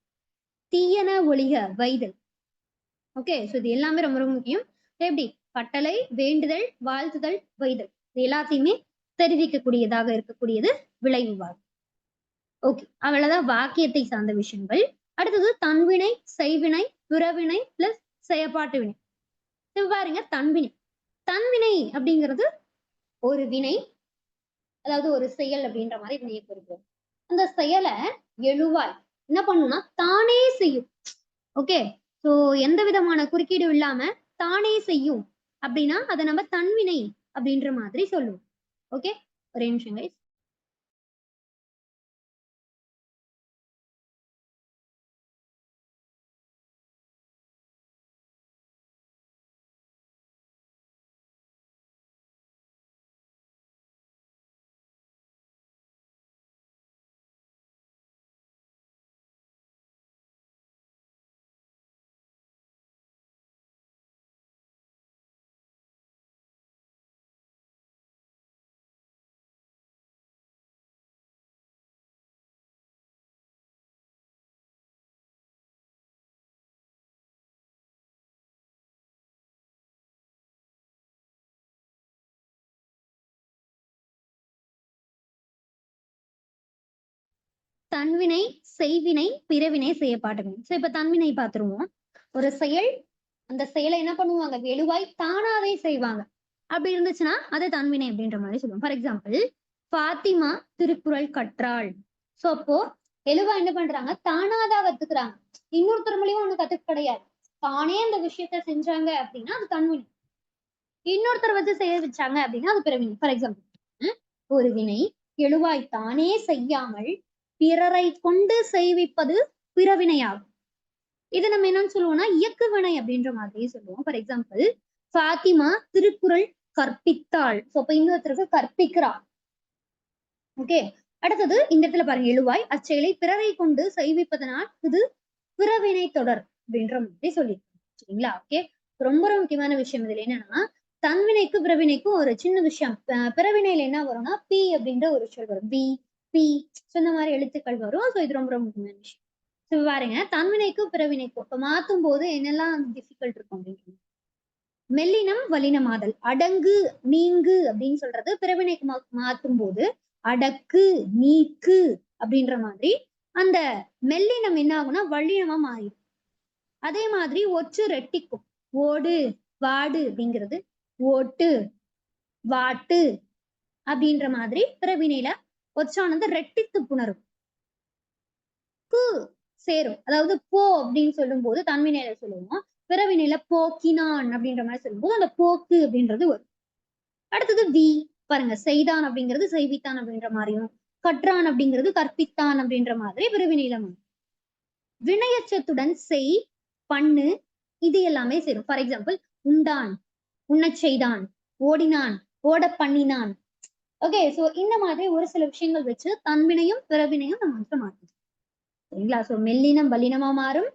தீயன ஒழிக, வைதல். ஓகே, ஸோ இது எல்லாமே ரொம்ப ரொம்ப முக்கியம். எப்படி கட்டளை, வேண்டுதல், வாழ்த்துதல், வைதல் இது எல்லாத்தையுமே தெரிவிக்கக்கூடியதாக இருக்கக்கூடியது விளைவு வாக்கியம். ஓகே, அவ்வளவுதான் வாக்கியத்தை சார்ந்த விஷயங்கள். அடுத்தது தன்வினை, செய்வினை, பிறவினை பிளஸ் செயற்பாட்டு வினை. இப்ப பாருங்க, தன்வினை. தன்வினை அப்படிங்கிறது ஒரு வினை, அதாவது ஒரு செயல் அப்படின்ற மாதிரி வினையை குறிக்கும். அந்த செயலை எழுவாய் என்ன பண்ணும்னா தானே செய்யும். ஓகே, ஸோ எந்த விதமான குறுக்கீடு இல்லாம தானே செய்யும் அப்படின்னா அதை நம்ம தன்வினை அப்படின்ற மாதிரி சொல்லுவோம். ஓகே, ஒரே நிமிஷம் கைஸ். தன்வினை, செய்வினை, பிறவினை, செயற்பாட்டு வினை. ஸோ இப்ப தன்வினை பார்த்துருவோம். ஒரு செயல், அந்த செயலை என்ன பண்ணுவாங்க, வெளுவாய் தானாவே செய்வாங்க. அப்படி இருந்துச்சுன்னா அதை தன்வினை அப்படின்ற மாதிரி சொல்லுவோம். ஃபார் எக்ஸாம்பிள், பாத்திமா திருக்குறள் கற்றாள். ஸோ அப்போ எழுவா என்ன பண்றாங்க, தானாதான் கத்துக்கிறாங்க, இன்னொருத்தர் மூலியமா ஒண்ணு கத்துக்க கிடையாது. தானே அந்த விஷயத்த செஞ்சாங்க அப்படின்னா அது தன்வினை. இன்னொருத்தர் வச்சு செய்ய வச்சாங்க அப்படின்னா அது பிறவினை. ஃபார் எக்ஸாம்பிள், ஒரு வினை எழுவாய் தானே செய்யாமல் பிறரை கொண்டு செய்விப்பது பிறவினையாகும். இது நம்ம என்னன்னு சொல்லுவோம்னா இயக்கு வினை அப்படின்ற மாதிரி சொல்லுவோம். ஃபார் எக்ஸாம்பிள், பாத்திமா திருக்குறள் கற்பித்தாள். ஸோ அப்ப இன்னொருத்தருக்கு கற்பிக்கிறாள். ஓகே, அடுத்தது இந்த இடத்துல பாருங்க, எழுவாய் அச்செயலை பிறரை கொண்டு செய்விப்பதனால் இது பிறவினை தொடர் அப்படின்ற மாதிரி சொல்லியிருக்கோம். சரிங்களா? ஓகே, ரொம்ப ரொம்ப முக்கியமான விஷயம் இதுல என்னன்னா, தன்வினைக்கு பிறவினைக்கும் ஒரு சின்ன விஷயம். பிறவினையில என்ன வரும்னா பி அப்படின்ற ஒரு சொல் வரும். பி, பி, இந்த மாதிரி எழுத்துக்கள் வரும். ஸோ இது ரொம்ப ரொம்ப முக்கியமான விஷயம். ஸோ பாருங்க, தன்வினைக்கும் பிறவினைக்கும் இப்ப மாத்தும் போது என்னெல்லாம் டிஃபிகல்ட் இருக்கும் அப்படின்னு, மெல்லினம் வல்லினமாதல், அடங்கு நீங்கு அப்படின்னு சொல்றது பிறவினைக்கு மாத்தும் போது அடக்கு நீக்கு அப்படின்ற மாதிரி அந்த மெல்லினம் என்ன ஆகும்னா வல்லினமா மாறிடும். அதே மாதிரி ஒற்று ரெட்டிக்கும், ஓடு வாடு அப்படிங்கிறது ஓட்டு வாட்டு அப்படின்ற மாதிரி பிறவினையில ஒற்றானது ரெட்டித்து புணரும். கு சேரும், அதாவது போ அப்படின்னு சொல்லும் போது தன்வினையில சொல்லுவோம், பிறவினையில போக்கினான் அப்படின்ற மாதிரி சொல்லும்போது அந்த போக்கு அப்படின்றது வரும். அடுத்தது வி பாருங்க, செய்தான் அப்படிங்கிறது செய்வித்தான் அப்படின்ற மாதிரியும், கற்றான் அப்படிங்கிறது கற்பித்தான் அப்படின்ற மாதிரி பிறவினையில வினையச்சத்துடன் செய் பண்ணு இது எல்லாமே சேரும். ஃபார் எக்ஸாம்பிள், உண்டான் உண்ணச் செய்தான், ஓடினான் ஓட பண்ணினான். ஓகே, சோ இந்த மாதிரி ஒரு சில விஷயங்கள் வச்சு தன்வினையும் பிறவினையும் நம்ம வந்து மாற்றணும். சரிங்களா? சோ மெல்லினம் வல்லினமா மாறும்.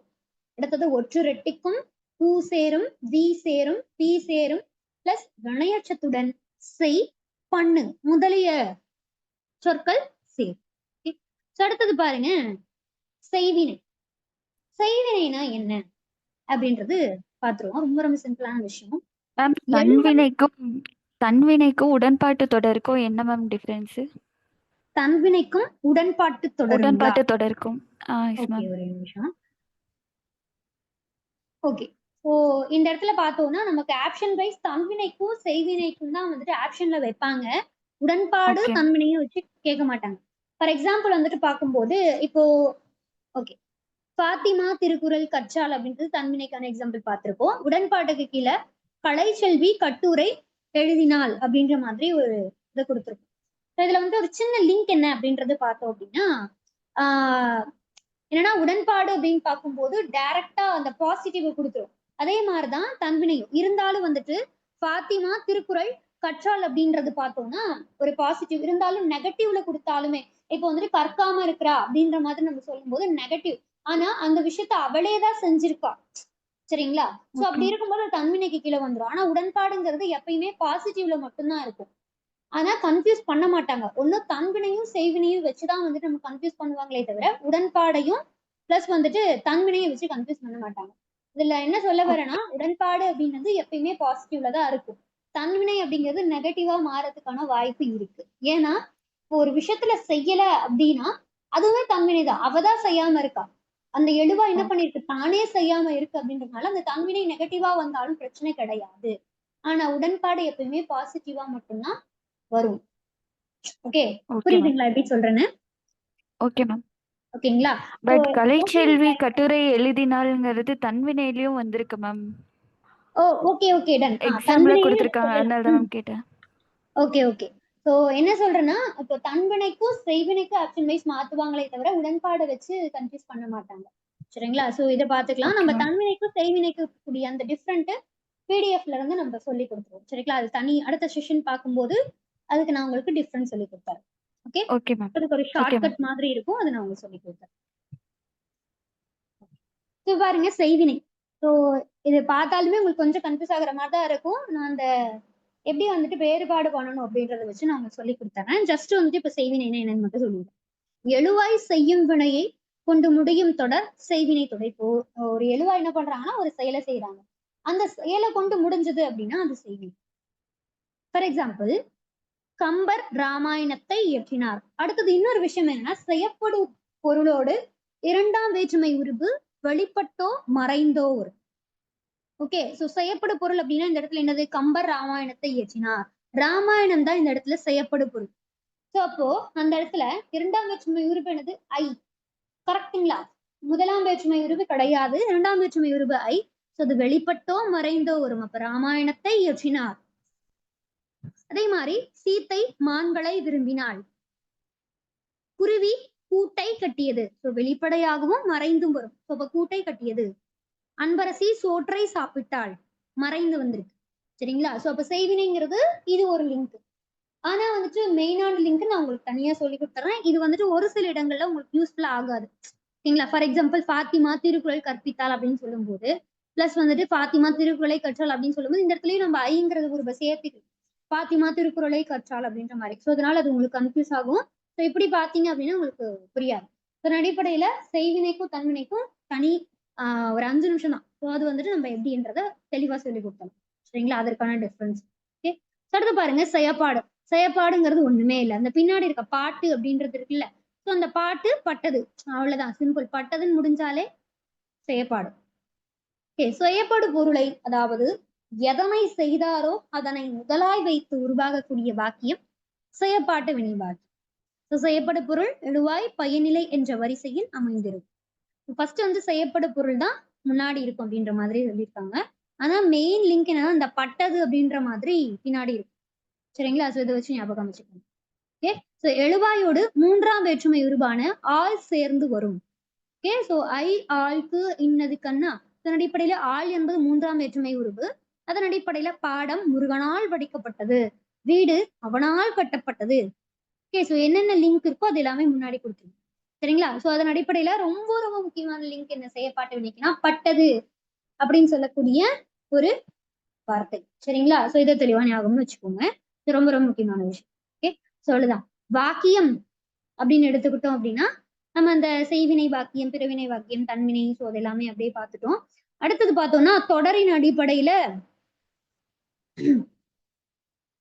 அடுத்தது ஒற்று ரெட்டிக்கும், பூ சேரும், வி சேரும், பி சேரும், பிளஸ் வினையச்சத்துடன் செய் பண்ணு முதலிய சொற்கள் சேரும். அடுத்தது பாருங்க, செய்வினை. செய்வினைனா என்ன அப்படின்றது பாத்துருவோம். ரொம்ப ரொம்ப சிம்பிளான விஷயம். மேம், தன்வினைக்கும் உடன்பாட்டு தொடருக்கும் என்ன மேம் டிஃபரன்ஸ்? தன்வினைக்கும் உடன்பாட்டு தொடருக்கும் ஓகே, ஒரே நிமிஷம். ஓகே, ஸோ இந்த இடத்துல பார்த்தோம்னா நமக்கு ஆப்ஷன் வைஸ் தன்வினைக்கும் செய்வினைக்கும் தான் வந்துட்டு ஆப்ஷன்ல வைப்பாங்க. உடன்பாடு தன்வினையும் வச்சு கேட்க மாட்டாங்க. ஃபார் எக்ஸாம்பிள் வந்துட்டு பார்க்கும்போது இப்போ ஓகே, பாத்திமா திருக்குறள் கற்றாள் அப்படின்றது தன்வினைக்கான எக்ஸாம்பிள் பார்த்திருப்போம். உடன்பாட்டுக்கு கீழே கலைச்செல்வி கட்டுரை எழுதினாள் அப்படின்ற மாதிரி ஒரு இதை கொடுத்துருக்கோம். இதுல வந்து ஒரு சின்ன லிங்க் என்ன அப்படின்றது பார்த்தோம் அப்படின்னா, என்னன்னா உடன்பாடு அப்படின்னு பார்க்கும்போது டைரக்டா அந்த பாசிட்டிவ் கொடுத்துரும். அதே மாதிரிதான் தன்வினையும் இருந்தாலும் வந்துட்டு பாத்திமா திருக்குறள் கற்றாள் அப்படின்றது பார்த்தோம்னா ஒரு பாசிட்டிவ் இருந்தாலும் நெகட்டிவ்ல கொடுத்தாலுமே, இப்போ வந்துட்டு கற்காம இருக்கிறா அப்படின்ற மாதிரி நம்ம சொல்லும் போது நெகட்டிவ், ஆனா அந்த விஷயத்த அவளேதான் செஞ்சிருக்கா. சரிங்களா? சோ அப்படி இருக்கும்போது தன்வினைக்கு கீழே வந்துடும். ஆனா உடன்பாடுங்கிறது எப்பயுமே பாசிட்டிவ்ல மட்டும்தான் இருக்கும். ஆனா கன்ஃபியூஸ் பண்ண மாட்டாங்க. ஒண்ணு தன்வினையும் செய்வினையும் வச்சுதான் வந்துட்டு நம்ம கன்ஃபியூஸ் பண்ணுவாங்களே தவிர உடன்பாடையும் பிளஸ் வந்துட்டு தன்வினையை வச்சு கன்ஃபியூஸ் பண்ண மாட்டாங்க. இதுல என்ன சொல்ல வரேன்னா, உடன்பாடு அப்படின்றது எப்பயுமே பாசிட்டிவ்ல தான் இருக்கும். தன்வினை அப்படிங்கிறது நெகட்டிவா மாறதுக்கான வாய்ப்பு இருக்கு. ஏன்னா ஒரு விஷயத்துல செய்யல அப்படின்னா அதுவே தன்வினை தான். அவதான் செய்யாம இருக்கா. அந்த எழுவா என்ன பண்ணிருக்கு, தானே செய்யாம இருக்கு அப்படின்றதுனால அந்த தன்வினை நெகட்டிவா வந்தாலும் பிரச்சனை கிடையாது. ஆனா உடன்பாடு எப்பயுமே பாசிட்டிவா மட்டும்தான் வரும். Okay, okay ma'am. புரியுதுங்களா எப்படி சொல்றேன்னு? Okay ma'am. ஓகேங்களா? பட் கலைச்செல்வி கட்டுரை எழுதினால்ங்கிறது தன்வினையிலயும் வந்திருக்கு மேம். ஓ ஓகே ஓகே டன். எக்ஸாம்பிளா தன்வினையே கொடுத்திருக்காங்க. சொல்லலாம். அதனால தான் மேம் கேட்டேன். Okay okay. சோ என்ன சொல்றேன்னா, இப்போ தன்வினைக்கும் செய்வினைக்கும் ஆப்ஷன் வைஸ் மாத்துவாங்களே தவிர உடன்பாடு வச்சு கன்ஃபியூஸ் பண்ண மாட்டாங்க. சரிங்களா? சோ இத பாத்துக்கலாம். ஓகே நம்ம மேம். தன்வினைக்கும் செய்வினைக்கும் கூடிய அந்த டிஃபரண்ட் பிடிஎஃப்ல இருந்து நம்ம சொல்லி கொடுத்துருவோம். சரிங்களா? அது தனி அடுத்த செஷன் பார்க்கும்போது அதுக்கு நான் உங்களுக்கு டிஃபரன்ஸ் சொல்லி கொடுத்தேன். ஓகே? Okay ma'am. அதுக்கு ஒரு ஓகே ஷார்ட் மேம். கட் மாதிரி இருக்கும். அது நான் உங்களுக்கு சொல்லி கொடுத்தேன். ஸோ பாருங்க செய்வினை. ஸோ இது பார்த்தாலுமே உங்களுக்கு கொஞ்சம் கன்ஃபியூஸ் ஆகுற மாதிரி தான் இருக்கும். நான் அந்த எப்படி வந்துட்டு வேறுபாடு பண்ணணும் அப்படின்றத வச்சு நான் உங்களுக்கு சொல்லி கொடுத்தேன். ஜஸ்ட் வந்துட்டு இப்ப செய்வினைனா என்னன்னு மட்டும் சொல்லுங்க. எழுவாய் செய்யும் வினையை கொண்டு முடியும் தொடர் செய்வினை தொடர். இப்போ ஒரு எழுவாய் என்ன பண்றாங்கன்னா ஒரு செயலை செய்யறாங்க. அந்த செயலை கொண்டு முடிஞ்சது அப்படின்னா அது செய்வினை. ஃபார் எக்ஸாம்பிள், கம்பர் ராமாயணத்தை இயற்றினார். அடுத்தது இன்னொரு விஷயம் என்னன்னா, செய்யப்படும் பொருளோடு இரண்டாம் வேற்றுமை உருபு வெளிப்பட்டோ மறைந்தோ வரும். ஓகே, சோ செய்யப்படும் பொருள் அப்படின்னா இந்த இடத்துல என்னது, கம்பர் ராமாயணத்தை இயற்றினார். ராமாயணம் தான் இந்த இடத்துல செய்யப்படும் பொருள். சோ அப்போ அந்த இடத்துல இரண்டாம் வேற்றுமை உருபு என்னது, ஐ. கரெக்டுங்களா? முதலாம் வேற்றுமை உருபு கிடையாது, இரண்டாம் வேற்றுமை உருபு ஐ. சோ அது வெளிப்பட்டோ மறைந்தோ வரும். அப்ப ராமாயணத்தை இயற்றினார். அதே மாதிரி சீத்தை மான்களை விரும்பினாள். குருவி கூட்டை கட்டியது. சோ வெளிப்படையாகவும் மறைந்தும் வரும். சோ அப்ப கூட்டை கட்டியது. அன்பரசி சோற்றை சாப்பிட்டாள். மறைந்து வந்திருக்கு. சரிங்களா? சோ அப்ப செய்வினைங்கிறது இது ஒரு லிங்க். ஆனா வந்துட்டு மெயினான லிங்க் நான் உங்களுக்கு தனியா சொல்லி கொடுத்துறேன். இது வந்துட்டு ஒரு சில இடங்கள்ல உங்களுக்கு யூஸ்ஃபுல்லா ஆகாது. ஓகேங்களா? ஃபார் எக்ஸாம்பிள், ஃபாத்திமா திருக்குறள் கற்பித்தாள் அப்படின்னு சொல்லும்போது, பிளஸ் வந்துட்டு ஃபாத்திமா திருக்குறளை கற்றாள் அப்படின்னு சொல்லும்போது இந்த இடத்துலயும் நம்ம ஐங்கிறது ஒரு சேர்த்துக்கு ஃபாத்திமா திருக்குறளை கற்றாள் அப்படின்ற மாதிரி. ஸோ அதனால அது உங்களுக்கு கன்ஃபியூஸ் ஆகும். ஸோ இப்படி பாத்தீங்க அப்படின்னா உங்களுக்கு புரியாது. இதன் அடிப்படையில செய்வினைக்கும் தன்வினைக்கும் தனி ஒரு 5 நிமிஷம் தான். ஸோ அது வந்துட்டு நம்ம எப்படின்றத தெளிவா சொல்லி கொடுத்தோம். சரிங்களா? அதற்கான டிஃபரன்ஸ். ஓகே, அடுத்து பாருங்க செயப்பாடு. செயப்பாடுங்கிறது ஒண்ணுமே இல்லை. அந்த பின்னாடி இருக்க பாட்டு அப்படின்றது இருக்குல்ல, ஸோ அந்த பாட்டு பட்டது, அவ்வளவுதான், சிம்பிள். பட்டதுன்னு முடிஞ்சாலே செயப்பாடு. ஓகே, செயப்படு பொருளை, அதாவது எதனை செய்தாரோ அதனை முதலாய் வைத்து உருவாகக்கூடிய வாக்கியம் செயப்பாட்டு வினை வாக்கியம். செய்யப்படு பொருள் எழுவாய் பயனிலை என்ற வரிசையில் அமைந்திருக்கும். ஃபர்ஸ்ட் வந்து செய்யப்படு பொருள் தான் முன்னாடி இருக்கும் அப்படின்ற மாதிரி சொல்லியிருக்காங்க. ஆனா மெயின் லிங்க் என்னன்னா இந்த பட்டது அப்படின்ற மாதிரி பின்னாடி இருக்கும். சரிங்களா? சோ இதை வச்சு ஞாபகம் வச்சுக்கணும். ஓகே, சோ எழுவாயோடு மூன்றாம் வேற்றுமை உருவான ஆள் சேர்ந்து வரும். ஓகே, சோ ஐ ஆள்க்கு இன்னது கண்ணா. அதன் அடிப்படையில ஆள் என்பது மூன்றாம் வேற்றுமை உருவு. அதன் அடிப்படையில பாடம் முருகனால் படிக்கப்பட்டது, வீடு அவனால் கட்டப்பட்டது. ஓகே, சோ என்னென்ன லிங்க் இருக்கோ அது எல்லாமே முன்னாடி கொடுத்துருங்க. சரிங்களா? சோ அதன் அடிப்படையில ரொம்ப ரொம்ப முக்கியமான லிங்க் என்ன செய்யப்பாட்டு வினைக்குன்னா பட்டது அப்படின்னு சொல்லக்கூடிய ஒரு வார்த்தை. சரிங்களா? சோ இதை தெளிவா ஞாபகம் வச்சுக்கோங்க. இது ரொம்ப ரொம்ப முக்கியமான விஷயம். ஓகே, சொல்லுதான் வாக்கியம் அப்படின்னு எடுத்துக்கிட்டோம் அப்படின்னா நம்ம அந்த செய்வினை வாக்கியம், பிறவினை வாக்கியம், தன்வினை, சோ அது எல்லாமே அப்படியே பார்த்துட்டோம். அடுத்தது பார்த்தோம்னா தொடரின் அடிப்படையில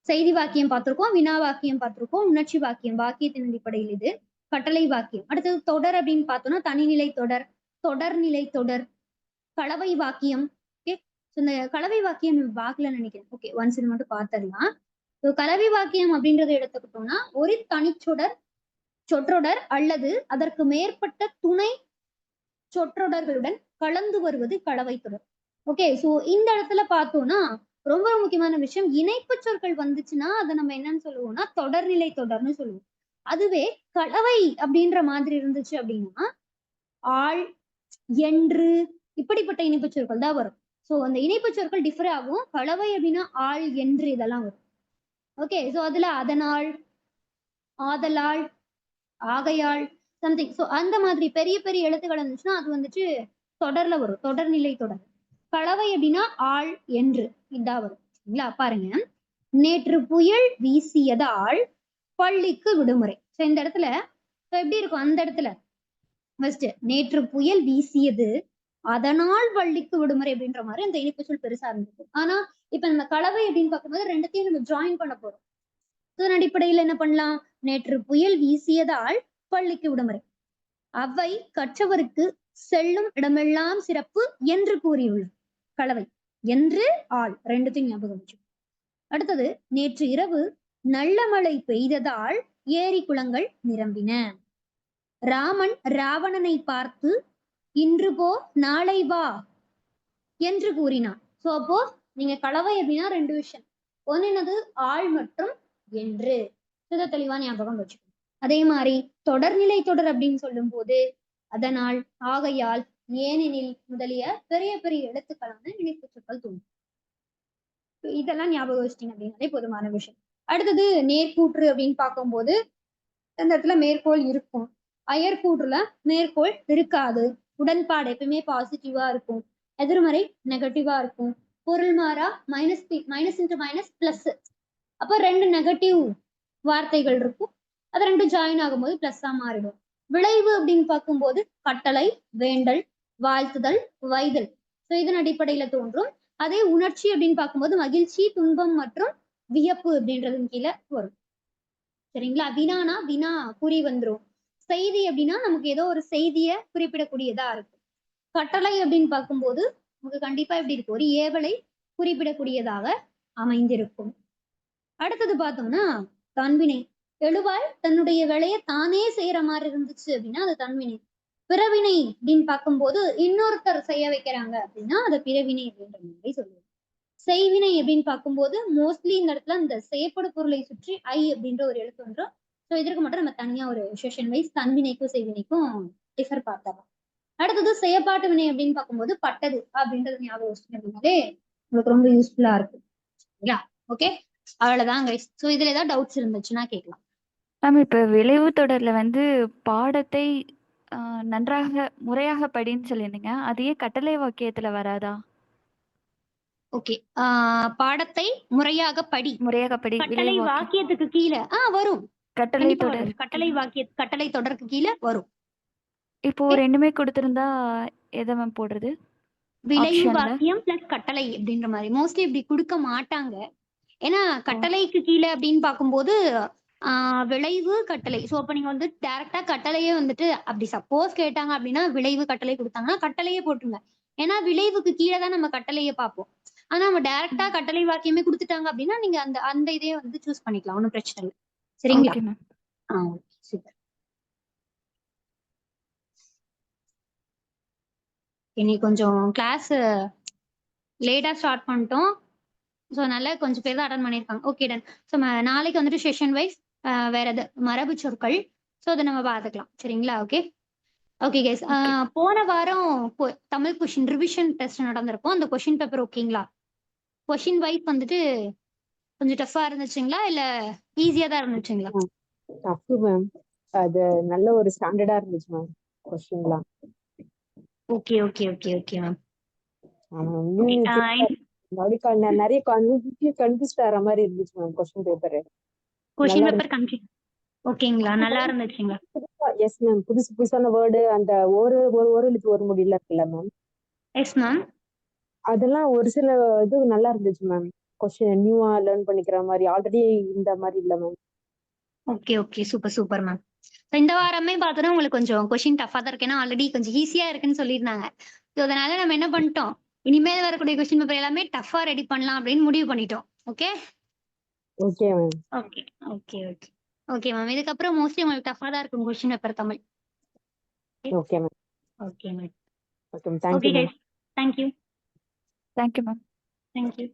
செய்தி வாக்கியம் பார்த்திருக்கோம், வினா வாக்கியம் பார்த்திருக்கோம், உணர்ச்சி வாக்கியம் வாக்கியத்தின் அடிப்படையில் இது, கட்டளை வாக்கியம். அடுத்தது தொடர் அப்படின்னு பார்த்தோம்னா தனிநிலை தொடர், தொடர்நிலை தொடர், கலவை வாக்கியம். ஓகே, இந்த கலவை வாக்கியம் பார்க்கல நினைக்கிறேன். ஓகே, ஒன்ஸ் இது மட்டும் பார்த்துடலாம். கலவை வாக்கியம் அப்படின்றத எடுத்துக்கிட்டோம்னா ஒரு தனிச்சொடர், சொற்றொடர் அல்லது அதற்கு மேற்பட்ட துணை சொற்றொடர்களுடன் கலந்து வருவது கலவை தொடர். ஓகே, சோ இந்த இடத்துல பார்த்தோம்னா ரொம்ப முக்கியமான விஷயம், இணைப்பு சொற்கள் வந்துச்சுன்னா அதை நம்ம என்னன்னு சொல்லுவோம்னா தொடர்நிலை தொடர்னு சொல்லுவோம். அதுவே கலவை அப்படின்ற மாதிரி இருந்துச்சு அப்படின்னா ஆள், என்று, இப்படிப்பட்ட இணைப்பு சொற்கள் தான் வரும். சோ அந்த இணைப்பு சொற்கள் டிஃபர் ஆகும். கலவை அப்படின்னா ஆள், என்று இதெல்லாம் வரும். ஓகே, சோ அதுல அதனால், ஆதலால், ஆகையால், சம்திங். சோ அந்த மாதிரி பெரிய பெரிய எழுத்துக்கள் இருந்துச்சுன்னா அது வந்துட்டு தொடர்ல வரும், தொடர்நிலை தொடர். கலவை அப்படின்னா ஆள், என்று இதா வரும். சரிங்களா? பாருங்க, நேற்று புயல் வீசியதால் பள்ளிக்கு விடுமுறை. சோ இந்த இடத்துல எப்படி இருக்கும், அந்த இடத்துல ஃபர்ஸ்ட் நேற்று புயல் வீசியது, அதனால் பள்ளிக்கு விடுமுறை அப்படின்ற மாதிரி அந்த இணைப்பு சொல் பெருசா இருந்திருக்கும். ஆனா இப்ப நம்ம கலவை அப்படின்னு பார்க்கும்போது ரெண்டுத்தையும் நம்ம ஜாயின் பண்ண போறோம். இதன் அடிப்படையில் என்ன பண்ணலாம்? நேற்று புயல் வீசியதால் பள்ளிக்கு விடுமுறை. அவை கற்றவருக்கு செல்லும் இடமெல்லாம் சிறப்பு என்று கூறியுள்ளார். கலவை என்று ஆள் ரெண்டுத்தையும் ஞாபகம் வச்சு. அடுத்தது நேற்று இரவு நல்ல மழை பெய்ததால் ஏரி குளங்கள் நிரம்பின. ராமன் ராவணனை பார்த்து இன்று போ நாளை வா என்று கூறினான். சோ அப்போ நீங்க கலவை அப்படின்னா ரெண்டு விஷயம். ஒன்னு என்னது? ஆள் மற்றும் என்று. இதை தெளிவா ஞாபகம் வச்சுக்கணும். அதே மாதிரி தொடர்நிலை தொடர் அப்படின்னு சொல்லும் போது அதனால், ஆகையால், ஏனெனில் முதலிய பெரிய பெரிய எழுத்துக்களான இணைப்பு சொற்கள் தோன்றும். இதெல்லாம் ஞாபகம் வச்சிட்டீங்க அப்படின்னாலே போதுமான விஷயம். அடுத்தது நேர்கூற்று அப்படின்னு பார்க்கும்போது இந்த இடத்துல மேற்கோள் இருக்கும். அயற்கூற்றுல மேற்கோள் இருக்காது. உடன்பாடு எப்பவுமே பாசிட்டிவா இருக்கும். எதிர்மறை நெகட்டிவா இருக்கும். பொருள் மாறா மைனஸ் இன்டு மைனஸ் பிளஸ். அப்ப ரெண்டு நெகட்டிவ் வார்த்தைகள் இருக்கும். அது ரெண்டும் ஜாயின் ஆகும்போது பிளஸ்ஸா மாறிடும். விளைவு அப்படின்னு பார்க்கும்போது கட்டளை, வேண்டல், வாழ்த்துதல், வைதல். ஸோ இதன் அடிப்படையில தோன்றும். அதே உணர்ச்சி அப்படின்னு பார்க்கும்போது மகிழ்ச்சி, துன்பம் மற்றும் வியப்பு அப்படின்றதும் கீழே வரும். சரிங்களா? வினானா வினா குறி வந்துரும். செய்தி அப்படின்னா நமக்கு ஏதோ ஒரு செய்தியை குறிப்பிடக்கூடியதா இருக்கும். கட்டளை அப்படின்னு பார்க்கும்போது நமக்கு கண்டிப்பா எப்படி இருக்கும்? ஒரு ஏவலை குறிப்பிடக்கூடியதாக அமைந்திருக்கும். அடுத்தது பார்த்தோம்னா தன்வினை. எழுவாய் தன்னுடைய வேலையை தானே செய்யற மாதிரி இருந்துச்சு அப்படின்னா அது தன்வினை. பிறவினை அப்படின்னு பார்க்கும்போது இன்னொருத்தர் செய்ய வைக்கிறாங்க அப்படின்னா அது பிறவினை அப்படின்ற மாதிரி சொல்லுவோம். செய்வினை அப்படின்னு பார்க்கும்போது மோஸ்ட்லி இந்த இடத்துல இந்த செய்யப்படும் பொருளை சுற்றி ஐ அப்படின்ற ஒரு எழுத்து வந்துடும். ஸோ இதற்கு மட்டும் நம்ம தனியா ஒரு செஷன் வைஸ் தன்வினைக்கும் செய்வினைக்கும் டிஃபர் பார்த்தலாம். அடுத்தது செய்யப்பாட்டு வினை அப்படின்னு பார்க்கும்போது பட்டது அப்படின்றது ஞாபகம் வச்சுக்கணும் அப்படின்னாலே உங்களுக்கு ரொம்ப யூஸ்ஃபுல்லா இருக்கும். சரிங்களா? ஓகே, அவ்வளவுதான் கைஸ். ஸோ இதுல ஏதாவது டவுட்ஸ் இருந்துச்சுன்னா கேட்கலாம். மேம் இப்ப விளைவு தொடர்ல வந்து பாடத்தை நன்றாக முறையாக படின்னு சொல்லியிருந்தீங்க. அதையே கட்டளை வாக்கியத்துல வராதா? ஓகே, பாடத்தை முறையாக படி. முறையாக படி கட்டளை வாக்கியத்துக்கு கீழே வரும். கட்டளை தொடர். கட்டளை தொடருக்கு கீழே வரும். இப்போ ரெண்டுமே கொடுத்திருந்தா எதை மேம் போடுறது? விளைவு வாக்கியம் பிளஸ் கட்டளை அப்படின்ற மாதிரி மோஸ்ட்லி இப்படி கொடுக்க மாட்டாங்க. ஏன்னா கட்டளைக்கு கீழே அப்படின்னு பார்க்கும்போது விளைவு கட்டளை. ஸோ அப்ப நீங்க வந்து டைரக்டா கட்டளையே வந்துட்டு அப்படி சப்போஸ் கேட்டாங்க அப்படின்னா விளைவு கட்டளை கொடுத்தாங்கன்னா கட்டளையே போட்டுருங்க. ஏன்னா விளைவுக்கு கீழே தான் நம்ம கட்டளையை பார்ப்போம். ஆனா நம்ம டைரக்டா கட்டளை வாக்கியமே கொடுத்துட்டாங்க அப்படின்னா நீங்க அந்த அந்த இதையே வந்து சூஸ் பண்ணிக்கலாம். ஒன்றும் பிரச்சனை இல்லை. சரிங்களா? சூப்பர். இன்னைக்கு கொஞ்சம் கிளாஸ் லேட்டா ஸ்டார்ட் பண்ணிட்டோம். ஸோ அதனால கொஞ்சம் பேர் தான் அட்டன் பண்ணியிருக்காங்க. Okay done. ஸோ நாளைக்கு வந்துட்டு செஷன் வைஸ் வேற எது மரபு சொற்கள். ஸோ அதை நம்ம பார்த்துக்கலாம். சரிங்களா? Okay okay guys. போன வாரம் தமிழ் கொஷின் ரிவிஷன் டெஸ்ட் நடந்திருக்கும். அந்த கொஷின் பேப்பர் ஓகேங்களா? கொஷின் வைஸ் வந்துட்டு கொஞ்சம் டஃபா இருந்துச்சுங்களா இல்ல ஈஸியா தான் இருந்துச்சுங்களா? Tough ma'am. அது நல்ல ஒரு ஸ்டாண்டர்டா இருந்துச்சு மேம் கொஸ்டின்லாம். Okay okay okay okay ma'am. நிறைய கன்ஃபியூஸ்ட் ஆற மாதிரி இருந்துச்சு ma'am question paper. Question paper confuse. ஓகேங்களா? நல்லா இருந்துச்சுங்களா? Yes ma'am. புதுசு புதுசான வேர்டு அந்த ஒரு எழுத்து ஒரு முடியல இருக்குல்ல மேம். Yes ma'am. அதெல்லாம் ஒரு சில இது நல்லா இருந்துச்சு மேம். கொஸ்டின் நியூவா லேர்ன் பண்ணிக்கிற மாதிரி. ஆல்ரெடி இந்த மாதிரி இல்ல ma'am. Okay okay super super ma'am. இந்த வாரமே பார்த்தோன்னா உங்களுக்கு கொஞ்சம் கொஸ்டின் டஃபா தான் இருக்கு. ஏன்னா ஆல்ரெடி கொஞ்சம் ஈஸியா இருக்குன்னு சொல்லியிருந்தாங்க. ஸோ அதனால நம்ம என்ன பண்ணிட்டோம், இனிமேல் வரக்கூடிய கொஸ்டின் பேப்பர் எல்லாமே டஃபா ரெடி பண்ணலாம் அப்படின்னு முடிவு பண்ணிட்டோம். Okay okay ma'am. Okay okay okay okay ma'am. இதுக்கப்புறம் மோஸ்ட்லி உங்களுக்கு டஃபா தான் இருக்கும் question paper Tamil. Okay ma'am. Okay ma'am. Okay thank you. Thank you. Thank you ma'am. Thank you.